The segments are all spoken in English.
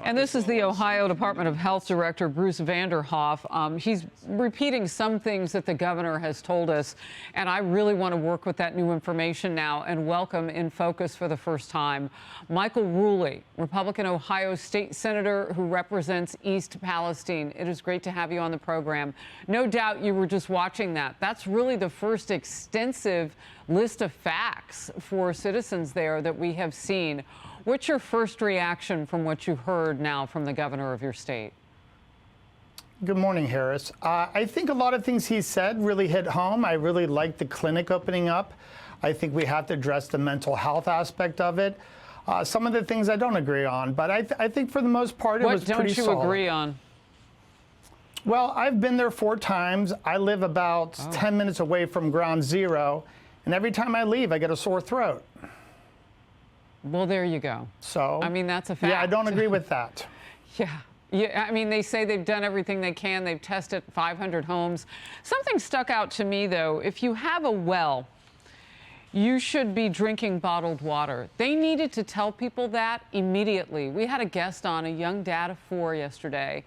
And this is the Ohio Department of Health Director, Bruce Vanderhoff. He's repeating some things that the governor has told us, and I really want to work with that new information now and welcome in focus for the first time Michael Rulli, Republican Ohio State Senator who represents East Palestine. It is great to have you on the program. No doubt you were just watching that. That's really the first extensive list of facts for citizens there that we have seen. What's your first reaction from what you've heard now from the governor of your state? Good morning, Harris. I think a lot of things he said really hit home. I really like the clinic opening up. I think we have to address the mental health aspect of it. Some of the things I don't agree on, but I think for the most part it was pretty solid. What don't you agree on? Well, I've been there 4 times. I live about 10 minutes away from ground zero, and every time I leave, I get a sore throat. Well, there you go. So, I mean, that's a fact. Yeah, I don't agree with that. Yeah, I mean, they say they've done everything they can. They've tested 500 homes. Something stuck out to me, though. If you have a well, you should be drinking bottled water. They needed to tell people that immediately. We had a guest on, a young dad of 4 yesterday,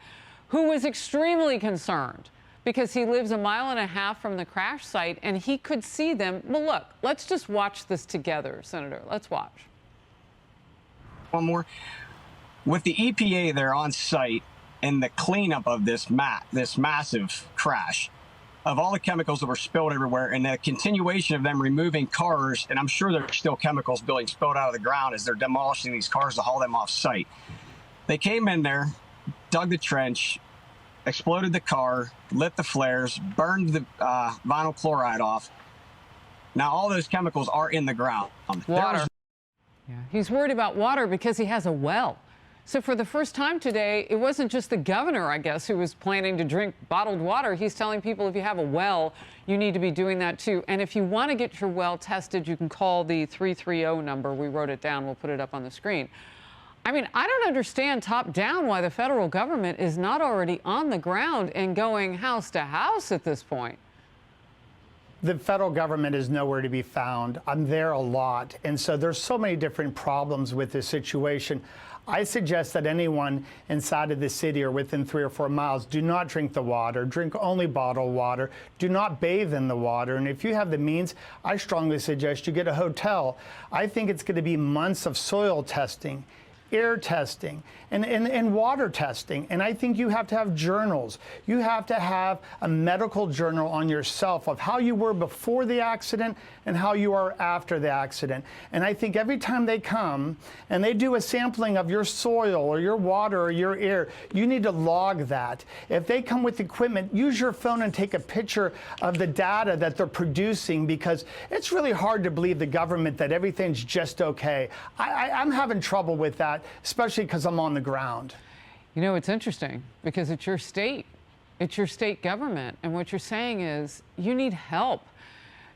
who was extremely concerned because he lives 1.5 miles from the crash site and he could see them. Well, look, let's just watch this together, Senator. Let's watch. One more. With the EPA there on site and the cleanup of this massive crash, of all the chemicals that were spilled everywhere and the continuation of them removing cars, and I'm sure there's still chemicals being spilled out of the ground as they're demolishing these cars to haul them off site. They came in there, dug the trench, exploded the car, lit the flares, burned the vinyl chloride off. Now all those chemicals are in the ground. Water. Yeah, he's worried about water because he has a well. So for the first time today, it wasn't just the governor, I guess, who was planning to drink bottled water. He's telling people if you have a well, you need to be doing that too. And if you want to get your well tested, you can call the 330 number. We wrote it down. We'll put it up on the screen. I mean, I don't understand top down why the federal government is not already on the ground and going house to house at this point. The federal government is nowhere to be found. I'm there a lot. And so there's so many different problems with this situation. I suggest that anyone inside of the city or within 3 or 4 miles do not drink the water, drink only bottled water, do not bathe in the water. And if you have the means, I strongly suggest you get a hotel. I think it's going to be months of soil testing, air testing, and water testing. And I think you have to have journals. You have to have a medical journal on yourself of how you were before the accident and how you are after the accident. And I think every time they come and they do a sampling of your soil or your water or your air, you need to log that. If they come with equipment, use your phone and take a picture of the data that they're producing, because it's really hard to believe the government that everything's just okay. I'm having trouble with that, especially because I'm on the ground. You know, it's interesting because it's your state. It's your state government. And what you're saying is you need help.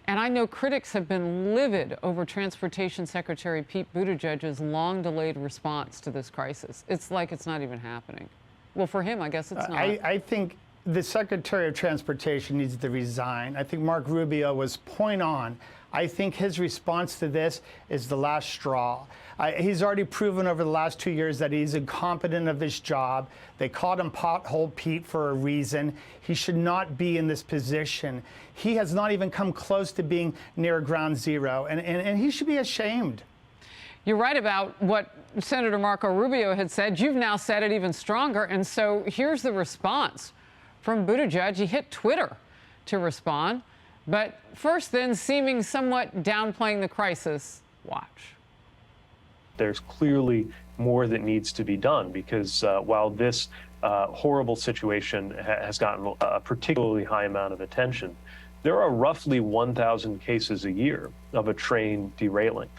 And I know critics have been livid over Transportation Secretary Pete Buttigieg's long-delayed response to this crisis. It's like it's not even happening. Well, for him, I guess it's not. I think the Secretary of Transportation needs to resign. I think Mark Rubio was point on. I think his response to this is the last straw. He's already proven over the last 2 years that he's incompetent of his job. They called him Pothole Pete for a reason. He should not be in this position. He has not even come close to being near ground zero, and he should be ashamed. You're right about what Senator Marco Rubio had said. You've now said it even stronger. And so here's the response from Buttigieg. He hit Twitter to respond. But first, then, seeming somewhat downplaying the crisis. Watch. There's clearly more that needs to be done because while this horrible situation has gotten a particularly high amount of attention, there are roughly 1,000 cases a year of a train derailing.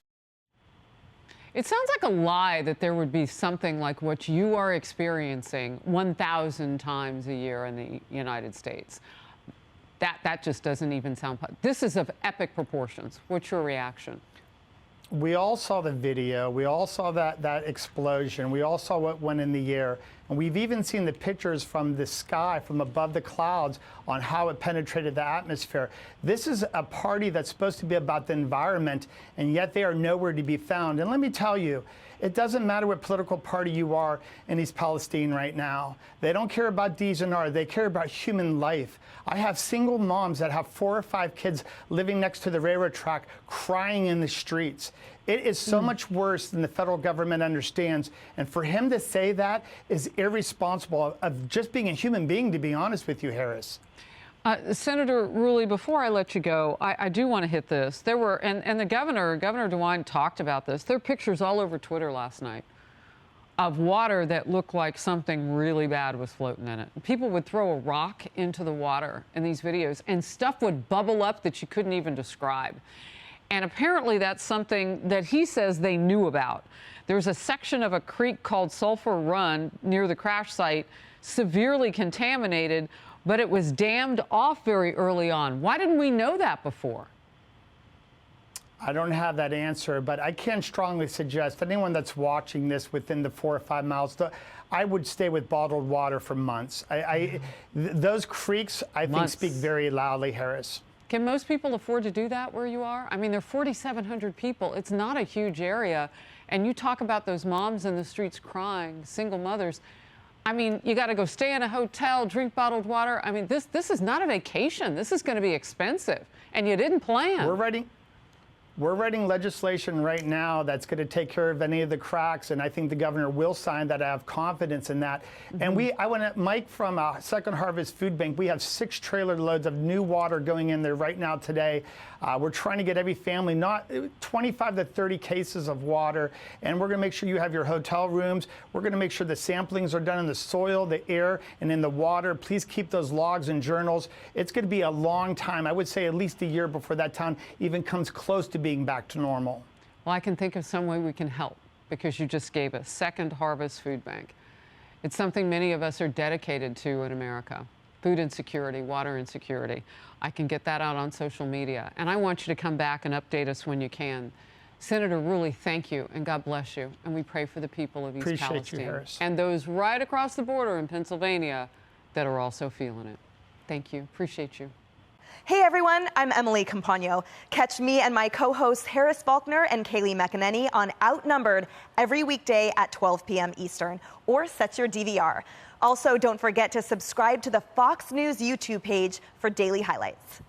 It sounds like a lie that there would be something like what you are experiencing 1,000 times a year in the United States. That just doesn't even sound. This is of epic proportions. What's your reaction? We all saw the video. We all saw that explosion. We all saw what went in the air. And we've even seen the pictures from the sky, from above the clouds, on how it penetrated the atmosphere. This is a party that's supposed to be about the environment, and yet they are nowhere to be found. And let me tell you, It doesn't matter what political party you are in East Palestine right now. They don't care about D's and R's. They care about human life. I have single moms that have 4 or 5 kids living next to the railroad track crying in the streets. It is so much worse than the federal government understands. And for him to say that is irresponsible of just being a human being, to be honest with you, Harris. Senator Rulli, before I let you go, I do want to hit this. There were, and the Governor DeWine talked about this. There are pictures all over Twitter last night of water that looked like something really bad was floating in it. People would throw a rock into the water in these videos, and stuff would bubble up that you couldn't even describe. And apparently that's something that he says they knew about. There's a section of a creek called Sulphur Run near the crash site, severely contaminated, but it was dammed off very early on. Why didn't we know that before? I don't have that answer, but I can strongly suggest anyone that's watching this within the 4 or 5 miles, I would stay with bottled water for months. Those creeks, I think, speak very loudly, Harris. Can most people afford to do that where you are? I mean, there are 4,700 people. It's not a huge area. And you talk about those moms in the streets crying, single mothers. I mean, you got to go stay in a hotel, drink bottled water. I mean, this is not a vacation. This is going to be expensive, and you didn't plan. We're writing legislation right now that's going to take care of any of the cracks, and I think the governor will sign that. I have confidence in that. And I went at Mike from Second Harvest Food Bank. We have 6 trailer loads of new water going in there right now today. We're trying to get every family, not 25 to 30 cases of water, and we're going to make sure you have your hotel rooms. We're going to make sure the samplings are done in the soil, the air, and in the water. Please keep those logs and journals. It's going to be a long time. I would say at least a year before that town even comes close to being back to normal. Well, I can think of some way we can help, because you just gave us Second Harvest Food Bank. It's something many of us are dedicated to in America. Food insecurity, water insecurity. I can get that out on social media. And I want you to come back and update us when you can. Senator Rulli, thank you, and God bless you. And we pray for the people of East Palestine. Appreciate you, Harris. And those right across the border in Pennsylvania that are also feeling it. Thank you. Appreciate you. Hey everyone, I'm Emily Campagno. Catch me and my co-hosts Harris Faulkner and Kaylee McEnany on Outnumbered every weekday at 12 p.m. Eastern, or set your DVR. Also, don't forget to subscribe to the Fox News YouTube page for daily highlights.